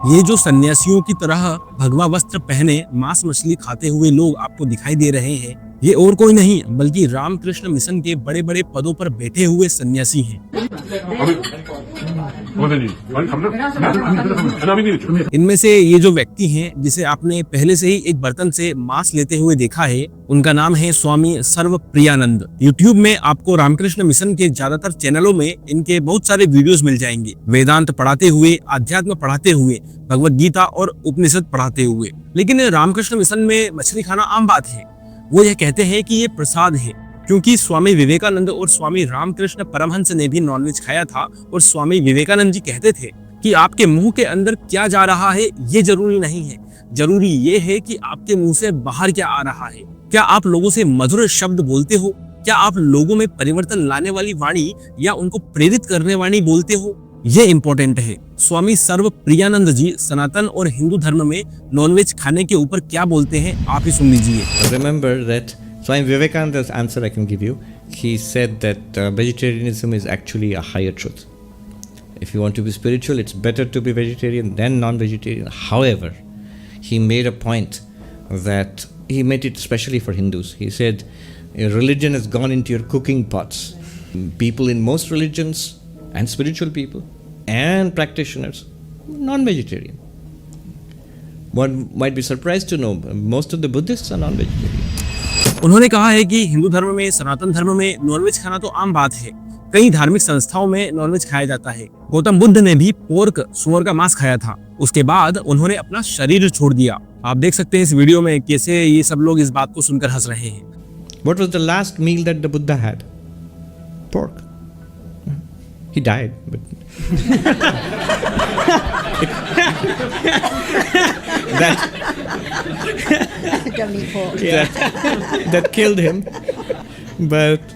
ये जो सन्यासियों की तरह भगवा वस्त्र पहने मांस मछली खाते हुए लोग आपको दिखाई दे रहे हैं, ये और कोई नहीं बल्कि रामकृष्ण मिशन के बड़े बड़े पदों पर बैठे हुए सन्यासी हैं। इनमें से ये जो व्यक्ति हैं, जिसे आपने पहले से ही एक बर्तन से मांस लेते हुए देखा है, उनका नाम है स्वामी सर्वप्रियानंद। YouTube में आपको रामकृष्ण मिशन के ज्यादातर चैनलों में इनके बहुत सारे वीडियोस मिल जाएंगे, वेदांत पढ़ाते हुए, अध्यात्म पढ़ाते हुए, भगवत गीता और उपनिषद पढ़ाते हुए। लेकिन रामकृष्ण मिशन में मछली खाना आम बात है। वो यह कहते हैं कि ये प्रसाद है, क्योंकि स्वामी विवेकानंद और स्वामी रामकृष्ण परमहंस ने भी नॉनवेज खाया था और स्वामी विवेकानंद जी कहते थे कि आपके मुंह के अंदर क्या जा रहा है ये जरूरी नहीं है, जरूरी ये है कि आपके मुंह से बाहर क्या आ रहा है। क्या आप लोगों से मधुर शब्द बोलते हो? क्या आप लोगों में परिवर्तन लाने वाली वाणी या उनको प्रेरित करने वाली बोलते हो? ये इम्पोर्टेंट है। स्वामी सर्वप्रियानंद जी सनातन और हिंदू धर्म में नॉनवेज खाने के ऊपर क्या बोलते हैं, आप ही सुन लीजिए। Remember that Swami Vivekananda's answer I can give you. He said that vegetarianism is actually a higher truth. If you want to be spiritual, it's better to be vegetarian than non-vegetarian. However, he made a point that he made it especially for Hindus. He said, religion has gone into your cooking pots. People in most religions and spiritual people and practitioners, non-vegetarian. One might be surprised to know most of the Buddhists are non-vegetarian. उन्होंने कहा है कि हिंदू धर्म में, सनातन धर्म में nonveg खाना तो आम बात है। कई धार्मिक संस्थाओं में नॉनवेज खाया जाता है। गौतम बुद्ध ने भी पोर्क, सुअर का मांस खाया था। उसके बाद उन्होंने अपना शरीर छोड़ दिया। आप देख सकते हैं इस वीडियो में कैसे ये सब लोग इस बात को सुनकर हंस रहे हैं। What was the last meal that the Buddha had? Pork. He died, but that killed him. But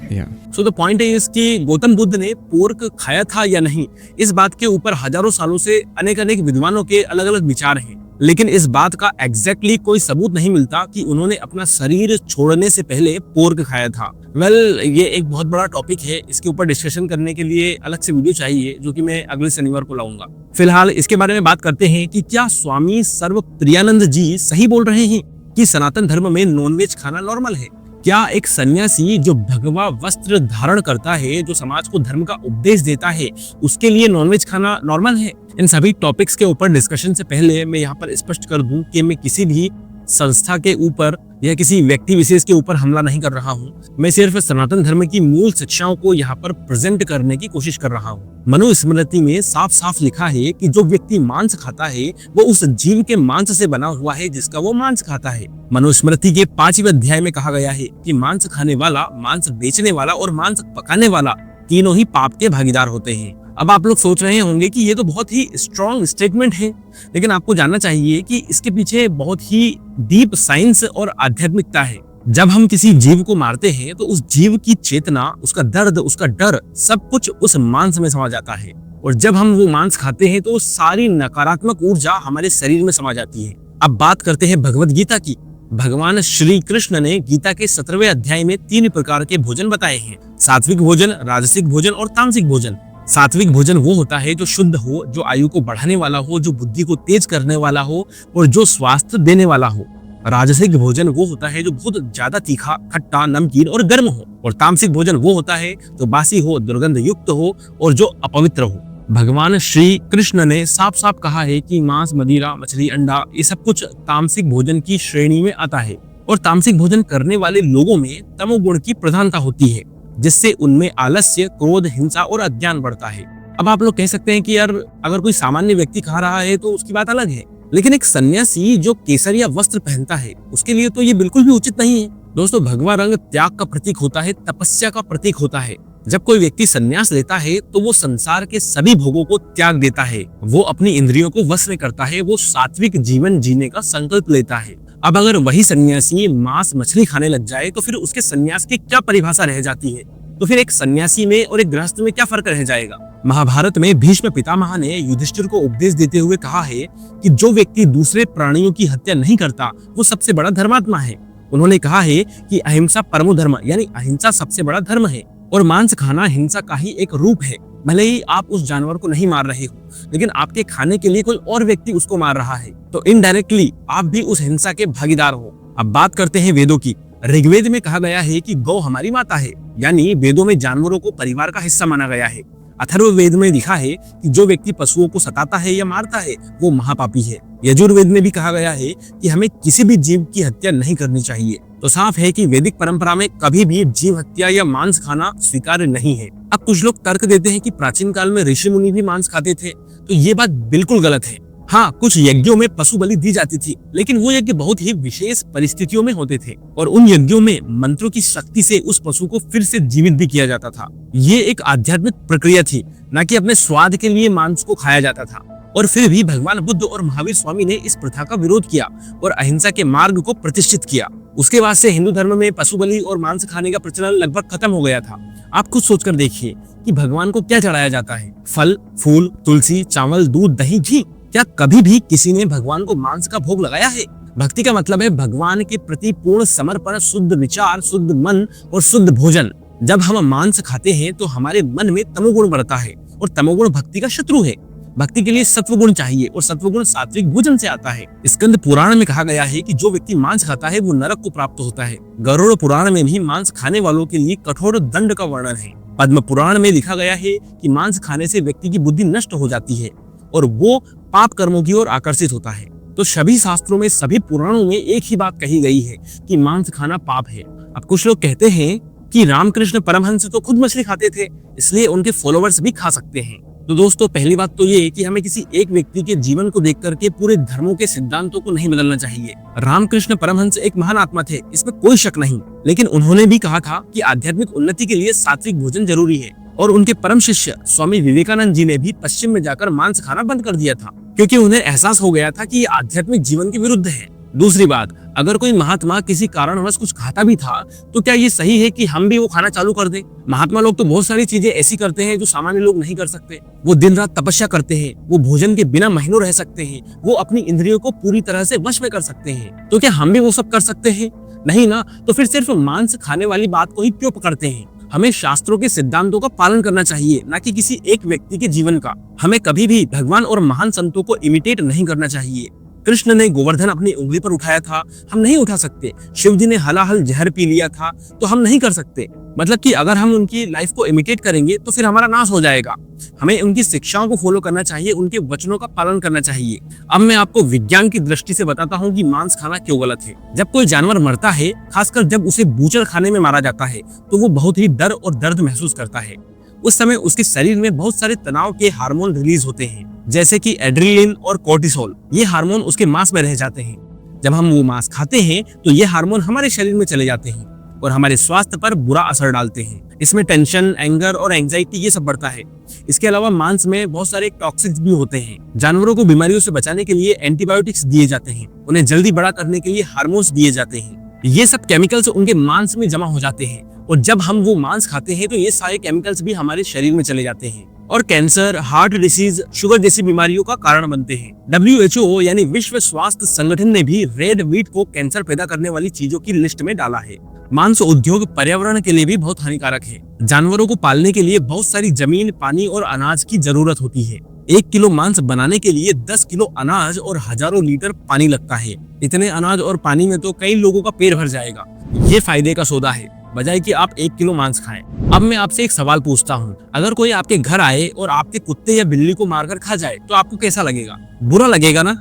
yeah. So the point is कि गौतम बुद्ध ने पोर्क खाया था या नहीं, इस बात के ऊपर हजारों सालों से अनेक विद्वानों के अलग अलग विचार हैं। लेकिन इस बात का एग्जैक्टली कोई सबूत नहीं मिलता कि उन्होंने अपना शरीर छोड़ने से पहले पोर्क खाया था। ये एक बहुत बड़ा टॉपिक है। इसके ऊपर डिस्कशन करने के लिए अलग से वीडियो चाहिए, जो कि मैं अगले शनिवार को लाऊंगा। फिलहाल इसके बारे में बात करते हैं कि क्या स्वामी सर्वप्रियानंद जी सही बोल रहे हैं कि सनातन धर्म में नॉनवेज खाना नॉर्मल है। क्या एक सन्यासी जो भगवा वस्त्र धारण करता है, जो समाज को धर्म का उपदेश देता है, उसके लिए नॉनवेज खाना नॉर्मल है? इन सभी टॉपिक्स के ऊपर डिस्कशन से पहले मैं यहाँ पर स्पष्ट कर दूं कि मैं किसी भी संस्था के ऊपर या किसी व्यक्ति विशेष के ऊपर हमला नहीं कर रहा हूँ। मैं सिर्फ सनातन धर्म की मूल शिक्षाओं को यहाँ पर प्रेजेंट करने की कोशिश कर रहा हूँ। मनुस्मृति में साफ साफ लिखा है कि जो व्यक्ति मांस खाता है वो उस जीव के मांस से बना हुआ है जिसका वो मांस खाता है। मनुस्मृति के 5वें अध्याय में कहा गया है कि मांस खाने वाला, मांस बेचने वाला और मांस पकाने वाला तीनों ही पाप के भागीदार होते हैं। अब आप लोग सोच रहे होंगे कि ये तो बहुत ही स्ट्रॉन्ग स्टेटमेंट है, लेकिन आपको जानना चाहिए कि इसके पीछे बहुत ही डीप साइंस और आध्यात्मिकता है। जब हम किसी जीव को मारते हैं तो उस जीव की चेतना, उसका दर्द, उसका डर, सब कुछ उस मांस में समा जाता है। और जब हम वो मांस खाते हैं तो सारी नकारात्मक ऊर्जा हमारे शरीर में समा जाती है। अब बात करते हैं भगवत गीता की। भगवान श्री कृष्ण ने गीता के 17वें अध्याय में 3 प्रकार के भोजन बताए हैं: सात्विक भोजन, राजसिक भोजन और तामसिक भोजन। सात्विक भोजन वो होता है जो शुद्ध हो, जो आयु को बढ़ाने वाला हो, जो बुद्धि को तेज करने वाला हो और जो स्वास्थ्य देने वाला हो। राजसिक भोजन वो होता है जो बहुत ज्यादा तीखा, खट्टा, नमकीन और गर्म हो। और तामसिक भोजन वो होता है जो बासी हो, दुर्गंध युक्त हो और जो अपवित्र हो। भगवान श्री कृष्ण ने साफ साफ कहा है कि मांस, मदिरा, मछली, अंडा, ये सब कुछ तामसिक भोजन की श्रेणी में आता है। और तामसिक भोजन करने वाले लोगों में तमोगुण की प्रधानता होती है, जिससे उनमें आलस्य, क्रोध, हिंसा और अज्ञान बढ़ता है। अब आप लोग कह सकते हैं कि यार अगर कोई सामान्य व्यक्ति खा रहा है तो उसकी बात अलग है, लेकिन एक सन्यासी जो केसरिया वस्त्र पहनता है उसके लिए तो ये बिल्कुल भी उचित नहीं है। दोस्तों, भगवा रंग त्याग का प्रतीक होता है, तपस्या का प्रतीक होता है। जब कोई व्यक्ति संन्यास लेता है तो वो संसार के सभी भोगों को त्याग देता है, वो अपनी इंद्रियों को वश में करता है, वो सात्विक जीवन जीने का संकल्प लेता है। अब अगर वही सन्यासी मांस, मछली खाने लग जाए तो फिर उसके सन्यास की क्या परिभाषा रह जाती है? तो फिर एक सन्यासी में और एक गृहस्थ में क्या फर्क रह जाएगा? महाभारत में भीष्म पितामह ने युधिष्ठिर को उपदेश देते हुए कहा है कि जो व्यक्ति दूसरे प्राणियों की हत्या नहीं करता वो सबसे बड़ा धर्मात्मा है। उन्होंने कहा है कि अहिंसा परमो धर्म, यानी अहिंसा सबसे बड़ा धर्म है और मांस खाना हिंसा का ही एक रूप है। भले ही आप उस जानवर को नहीं मार रहे हो, लेकिन आपके खाने के लिए कोई और व्यक्ति उसको मार रहा है, तो इनडायरेक्टली आप भी उस हिंसा के भागीदार हो। अब बात करते हैं वेदों की। ऋग्वेद में कहा गया है कि गौ हमारी माता है, यानी वेदों में जानवरों को परिवार का हिस्सा माना गया है। अथर्ववेद में लिखा है कि जो व्यक्ति पशुओं को सताता है या मारता है वो महापापी है। यजुर्वेद में भी कहा गया है कि हमें किसी भी जीव की हत्या नहीं करनी चाहिए। तो साफ है कि वैदिक परंपरा में कभी भी जीव हत्या या मांस खाना स्वीकार्य नहीं है। अब कुछ लोग तर्क देते हैं कि प्राचीन काल में ऋषि मुनि भी मांस खाते थे, तो ये बात बिल्कुल गलत है। हाँ, कुछ यज्ञों में पशु बलि दी जाती थी, लेकिन वो यज्ञ बहुत ही विशेष परिस्थितियों में होते थे और उन यज्ञों में मंत्रों की शक्ति से उस पशु को फिर से जीवित भी किया जाता था। ये एक आध्यात्मिक प्रक्रिया थी, न कि अपने स्वाद के लिए मांस को खाया जाता था। और फिर भी भगवान बुद्ध और महावीर स्वामी ने इस प्रथा का विरोध किया और अहिंसा के मार्ग को प्रतिष्ठित किया। उसके बाद से हिंदू धर्म में पशु बलि और मांस खाने का प्रचलन लगभग खत्म हो गया था। आप खुद सोचकर देखिए कि भगवान को क्या चढ़ाया जाता है? फल, फूल, तुलसी, चावल, दूध, दही, घी। क्या कभी भी किसी ने भगवान को मांस का भोग लगाया है? भक्ति का मतलब है भगवान के प्रति पूर्ण समर्पण, शुद्ध विचार, शुद्ध मन और शुद्ध भोजन। जब हम मांस खाते हैं तो हमारे मन में तमोगुण बढ़ता है और तमोगुण भक्ति का शत्रु है। भक्ति के लिए सत्वगुण चाहिए और सत्वगुण सात्विक भोजन से आता है। स्कंद पुराण में कहा गया है कि जो व्यक्ति मांस खाता है वो नरक को प्राप्त होता है। गरुड़ पुराण में भी मांस खाने वालों के लिए कठोर दंड का वर्णन है। पद्म पुराण में लिखा गया है कि मांस खाने से व्यक्ति की बुद्धि नष्ट हो जाती है और वो पाप कर्मों की ओर आकर्षित होता है। तो सभी शास्त्रों में, सभी पुराणों में एक ही बात कही गई है कि मांस खाना पाप है। अब कुछ लोग कहते हैं कि रामकृष्ण परमहंस तो खुद मछली खाते थे, इसलिए उनके फॉलोअर्स भी खा सकते हैं। तो दोस्तों, पहली बात तो ये कि हमें किसी एक व्यक्ति के जीवन को देख करके पूरे धर्मों के सिद्धांतों को नहीं बदलना चाहिए। रामकृष्ण परमहंस एक महान आत्मा थे, इसमें कोई शक नहीं, लेकिन उन्होंने भी कहा था कि आध्यात्मिक उन्नति के लिए सात्विक भोजन जरूरी है। और उनके परम शिष्य स्वामी विवेकानंद जी ने भी पश्चिम में जाकर मांस खाना बंद कर दिया था, क्योंकि उन्हें एहसास हो गया था कि ये आध्यात्मिक जीवन के विरुद्ध है। दूसरी बात, अगर कोई महात्मा किसी कारणवश कुछ खाता भी था, तो क्या ये सही है कि हम भी वो खाना चालू कर दें? महात्मा लोग तो बहुत सारी चीजें ऐसी करते हैं जो सामान्य लोग नहीं कर सकते। वो दिन रात तपस्या करते हैं, वो भोजन के बिना महीनों रह सकते हैं, वो अपनी इंद्रियों को पूरी तरह से वश में कर सकते हैं। तो क्या हम भी वो सब कर सकते हैं? नहीं ना। तो फिर सिर्फ मांस खाने वाली बात को ही क्यों पकड़ते हैं? हमें शास्त्रों के सिद्धांतों का पालन करना चाहिए, न कि किसी एक व्यक्ति के जीवन का। हमें कभी भी भगवान और महान संतों को इमिटेट नहीं करना चाहिए। कृष्ण ने गोवर्धन अपनी उंगली पर उठाया था, हम नहीं उठा सकते। शिव जी ने हलाहल जहर पी लिया था, तो हम नहीं कर सकते। मतलब कि अगर हम उनकी लाइफ को इमिटेट करेंगे तो फिर हमारा नाश हो जाएगा। हमें उनकी शिक्षाओं को फॉलो करना चाहिए, उनके वचनों का पालन करना चाहिए। अब मैं आपको विज्ञान की दृष्टि से बताता हूँ कि मांस खाना क्यों गलत है। जब कोई जानवर मरता है, खासकर जब उसे बूचर खाने में मारा जाता है, तो वो बहुत ही डर और दर्द महसूस करता है। उस समय उसके शरीर में बहुत सारे तनाव के हार्मोन रिलीज होते हैं, जैसे कि एड्रेनलिन और कोर्टिसोल। ये हार्मोन उसके मांस में रह जाते हैं। जब हम वो मांस खाते हैं तो ये हार्मोन हमारे शरीर में चले जाते हैं और हमारे स्वास्थ्य पर बुरा असर डालते हैं। इसमें टेंशन, एंगर और एंजाइटी ये सब बढ़ता है। इसके अलावा मांस में बहुत सारे टॉक्सिक्स भी होते हैं। जानवरों को बीमारियों से बचाने के लिए एंटीबायोटिक्स दिए जाते हैं, उन्हें जल्दी बड़ा करने के लिए हार्मोन्स दिए जाते हैं। ये सब केमिकल्स उनके मांस में जमा हो जाते हैं और जब हम वो मांस खाते हैं तो ये सारे केमिकल्स भी हमारे शरीर में चले जाते हैं और कैंसर, हार्ट डिसीज, शुगर जैसी बीमारियों का कारण बनते हैं। WHO यानी विश्व स्वास्थ्य संगठन ने भी रेड मीट को कैंसर पैदा करने वाली चीजों की लिस्ट में डाला है। मांस उद्योग पर्यावरण के लिए भी बहुत हानिकारक है। जानवरों को पालने के लिए बहुत सारी जमीन, पानी और अनाज की जरूरत होती है। 1 किलो मांस बनाने के लिए 10 किलो अनाज और हजारों लीटर पानी लगता है। इतने अनाज और पानी में तो कई लोगों का पेट भर जाएगा। ये फायदे का सौदा है, बजाय कि आप 1 किलो मांस खाएं। अब मैं आपसे एक सवाल पूछता हूँ, अगर कोई आपके घर आए और आपके कुत्ते या बिल्ली को मारकर खा जाए तो आपको कैसा लगेगा? बुरा लगेगा ना?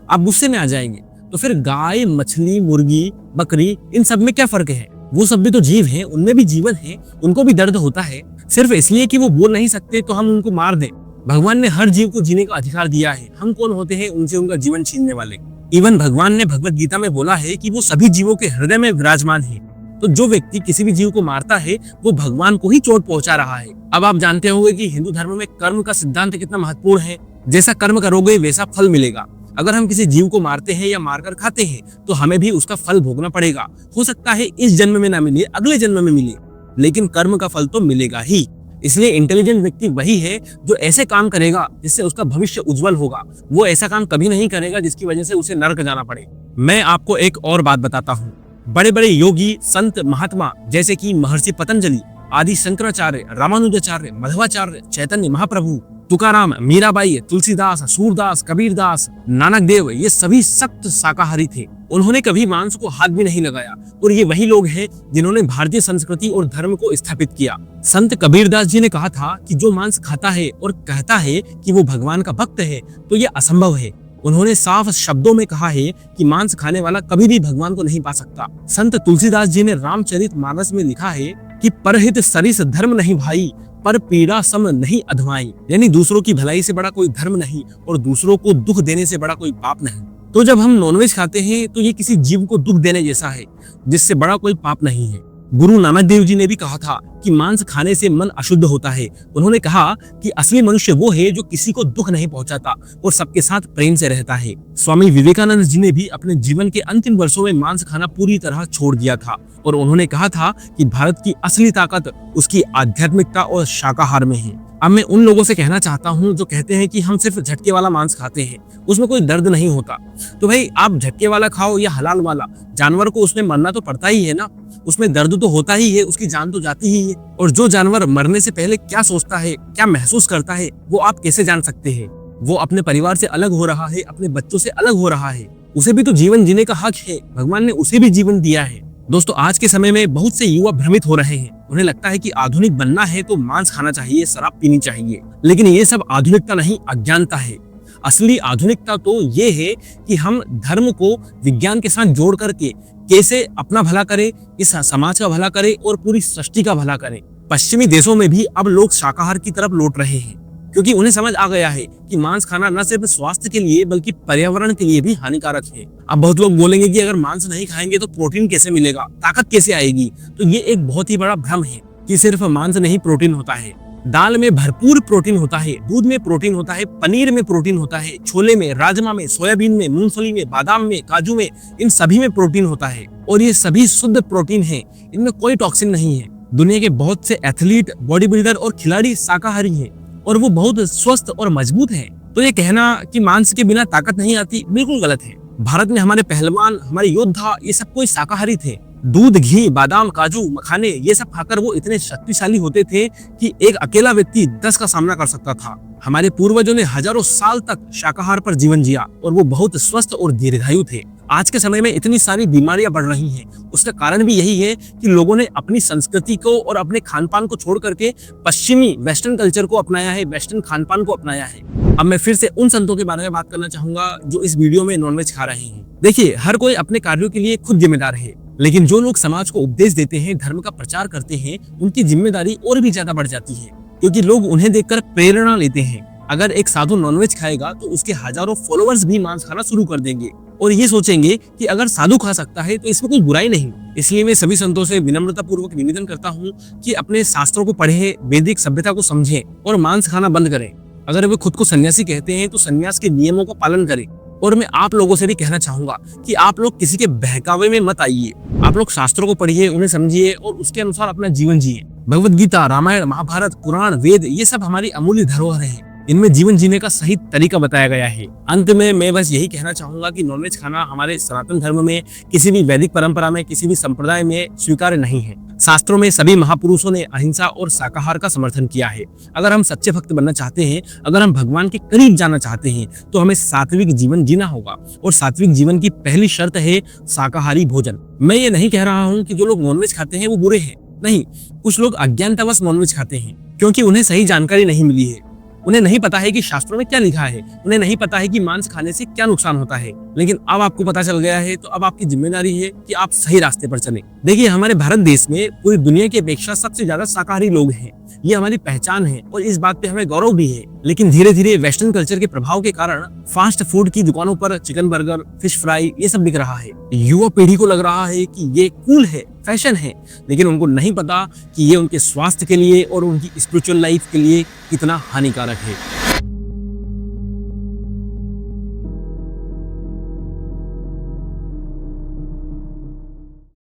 आप गुस्से में आ जाएंगे। तो फिर गाय, मछली, मुर्गी, बकरी, इन सब में क्या फर्क है? वो सब भी तो जीव हैं, उनमें भी जीवन है, उनको भी दर्द होता है। सिर्फ इसलिए कि वो बोल नहीं सकते तो हम उनको मार दें? भगवान ने हर जीव को जीने का अधिकार दिया है। हम कौन होते हैं उनसे उनका जीवन छीनने वाले? इवन भगवान ने भगवत गीता में बोला है कि वो सभी जीवों के हृदय में विराजमान है। तो जो व्यक्ति किसी भी जीव को मारता है वो भगवान को ही चोट पहुंचा रहा है। अब आप जानते होंगे कि हिंदू धर्म में कर्म का सिद्धांत कितना महत्वपूर्ण है। जैसा कर्म करोगे वैसा फल मिलेगा। अगर हम किसी जीव को मारते हैं या मारकर खाते हैं तो हमें भी उसका फल भोगना पड़ेगा। हो सकता है इस जन्म में ना मिले, अगले जन्म में मिले, लेकिन कर्म का फल तो मिलेगा ही। इसलिए इंटेलिजेंट व्यक्ति वही है जो ऐसे काम करेगा जिससे उसका भविष्य उज्जवल होगा। वो ऐसा काम कभी नहीं करेगा जिसकी वजह से उसे नरक जाना पड़े। मैं आपको एक और बात बताता हूँ। बड़े बड़े योगी, संत, महात्मा जैसे कि महर्षि पतंजलि, आदि शंकराचार्य, रामानुजाचार्य, मध्वाचार्य, चैतन्य महाप्रभु, तुकाराम, मीराबाई, तुलसीदास, सूरदास, कबीरदास, नानक देव, ये सभी सख्त शाकाहारी थे। उन्होंने कभी मांस को हाथ भी नहीं लगाया और ये वही लोग हैं जिन्होंने भारतीय संस्कृति और धर्म को स्थापित किया। संत कबीरदास जी ने कहा था कि जो मांस खाता है और कहता है कि वो भगवान का भक्त है तो ये असंभव है। उन्होंने साफ शब्दों में कहा है कि मांस खाने वाला कभी भी भगवान को नहीं पा सकता। संत तुलसीदास जी ने रामचरितमानस में लिखा है कि परहित सरिस धर्म नहीं भाई, पर पीड़ा सम नहीं अधमाई, यानी दूसरों की भलाई से बड़ा कोई धर्म नहीं और दूसरों को दुख देने से बड़ा कोई पाप नहीं। तो जब हम नॉनवेज खाते हैं तो ये किसी जीव को दुख देने जैसा है, जिससे बड़ा कोई पाप नहीं है। गुरु नानक देव जी ने भी कहा था कि मांस खाने से मन अशुद्ध होता है। उन्होंने कहा कि असली मनुष्य वो है जो किसी को दुख नहीं पहुंचाता और सबके साथ प्रेम से रहता है। स्वामी विवेकानंद जी ने भी अपने जीवन के अंतिम वर्षों में मांस खाना पूरी तरह छोड़ दिया था और उन्होंने कहा था कि भारत की असली ताकत उसकी आध्यात्मिकता और शाकाहार में है। अब मैं उन लोगों से कहना चाहता हूं जो कहते हैं कि हम सिर्फ झटके वाला मांस खाते हैं, उसमें कोई दर्द नहीं होता। तो भाई आप झटके वाला खाओ या हलाल वाला, जानवर को उसमें मरना तो पड़ता ही है ना, उसमें दर्द तो होता ही है, उसकी जान तो जाती ही है। और जो जानवर मरने से पहले क्या सोचता है, क्या महसूस करता है, वो आप कैसे जान सकते हैं? वो अपने परिवार से अलग हो रहा है, अपने बच्चों से अलग हो रहा है, उसे भी तो जीवन जीने का हक है, भगवान ने उसे भी जीवन दिया है। दोस्तों, आज के समय में बहुत से युवा भ्रमित हो रहे हैं। उन्हें लगता है कि आधुनिक बनना है तो मांस खाना चाहिए, शराब पीनी चाहिए, लेकिन ये सब आधुनिकता नहीं, अज्ञानता है। असली आधुनिकता तो ये है कि हम धर्म को विज्ञान के साथ जोड़ करके कैसे अपना भला करें, इस समाज का भला करें और पूरी सृष्टि का भला करें। पश्चिमी देशों में भी अब लोग शाकाहार की तरफ लौट रहे हैं, क्योंकि उन्हें समझ आ गया है कि मांस खाना न सिर्फ स्वास्थ्य के लिए बल्कि पर्यावरण के लिए भी हानिकारक है। अब बहुत लोग बोलेंगे कि अगर मांस नहीं खाएंगे तो प्रोटीन कैसे मिलेगा, ताकत कैसे आएगी? तो ये एक बहुत ही बड़ा भ्रम है कि सिर्फ मांस में ही प्रोटीन होता है। दाल में भरपूर प्रोटीन होता है, दूध में प्रोटीन होता है, पनीर में प्रोटीन होता है, छोले में, राजमा में, सोयाबीन में, मूंगफली में, बादाम में, काजू में, इन सभी में प्रोटीन होता है और ये सभी शुद्ध प्रोटीन है, इनमें कोई टॉक्सिन नहीं है। दुनिया के बहुत से एथलीट, बॉडी बिल्डर और खिलाड़ी शाकाहारी हैं और वो बहुत स्वस्थ और मजबूत हैं। तो ये कहना कि मांस के बिना ताकत नहीं आती बिल्कुल गलत है। भारत में हमारे पहलवान, हमारे योद्धा, ये सब कोई शाकाहारी थे। दूध, घी, बादाम, काजू, मखाने, ये सब खाकर वो इतने शक्तिशाली होते थे कि एक अकेला व्यक्ति 10 का सामना कर सकता था। हमारे पूर्वजों ने हजारों साल तक शाकाहार पर जीवन जिया और वो बहुत स्वस्थ और दीर्घायु थे। आज के समय में इतनी सारी बीमारियां बढ़ रही हैं, उसका कारण भी यही है कि लोगों ने अपनी संस्कृति को और अपने खान पान को छोड़ करके पश्चिमी वेस्टर्न कल्चर को अपनाया है, वेस्टर्न खान पान को अपनाया है। अब मैं फिर से उन संतों के बारे में बात करना चाहूंगा जो इस वीडियो में नॉनवेज खा रहे हैं। देखिए, हर कोई अपने कार्यों के लिए खुद जिम्मेदार है, लेकिन जो लोग समाज को उपदेश देते हैं, धर्म का प्रचार करते हैं, उनकी जिम्मेदारी और भी ज्यादा बढ़ जाती है, क्योंकि लोग उन्हें देखकर प्रेरणा लेते हैं। अगर एक साधु नॉनवेज खाएगा तो उसके हजारों फॉलोअर्स भी मांस खाना शुरू कर देंगे और ये सोचेंगे कि अगर साधु खा सकता है तो इसमें कोई बुराई नहीं। इसलिए मैं सभी संतों से विनम्रता पूर्वक निवेदन करता हूँ कि अपने शास्त्रों को पढ़ें, वैदिक सभ्यता को समझें और मांस खाना बंद करें। अगर वे खुद को सन्यासी कहते हैं तो सन्यास के नियमों का पालन करें। और मैं आप लोगों से भी कहना चाहूंगा कि आप लोग किसी के बहकावे में मत आइए। आप लोग शास्त्रों को पढ़िए, उन्हें समझिए और उसके अनुसार अपना जीवन जिए। भगवत गीता, रामायण, महाभारत, पुराण, वेद, ये सब हमारी अमूल्य धरोहर है। इनमें जीवन जीने का सही तरीका बताया गया है। अंत में मैं बस यही कहना चाहूंगा कि नॉनवेज खाना हमारे सनातन धर्म में, किसी भी वैदिक परंपरा में, किसी भी संप्रदाय में स्वीकार्य नहीं है। शास्त्रों में सभी महापुरुषों ने अहिंसा और शाकाहार का समर्थन किया है। अगर हम सच्चे भक्त बनना चाहते हैं, अगर हम भगवान के करीब जाना चाहते हैं, तो हमें सात्विक जीवन जीना होगा और सात्विक जीवन की पहली शर्त है शाकाहारी भोजन। मैं ये नहीं कह रहा हूँ कि जो लोग नॉनवेज खाते हैं वो बुरे हैं, नहीं। कुछ लोग अज्ञानतावश नॉनवेज खाते हैं क्योंकि उन्हें सही जानकारी नहीं मिली है। उन्हें नहीं पता है कि शास्त्रों में क्या लिखा है, उन्हें नहीं पता है कि मांस खाने से क्या नुकसान होता है। लेकिन अब आपको पता चल गया है, तो अब आपकी जिम्मेदारी है कि आप सही रास्ते पर चलें। देखिए, हमारे भारत देश में पूरी दुनिया की अपेक्षा सबसे ज्यादा शाकाहारी लोग हैं। ये हमारी पहचान है और इस बात पे हमें गौरव भी है। लेकिन धीरे धीरे वेस्टर्न कल्चर के प्रभाव के कारण फास्ट फूड की दुकानों पर चिकन बर्गर, फिश फ्राई, ये सब बिक रहा है। युवा पीढ़ी को लग रहा है कि ये कूल है, फैशन है, लेकिन उनको नहीं पता कि ये उनके स्वास्थ्य के लिए और उनकी स्पिरिचुअल लाइफ के लिए कितना हानिकारक है।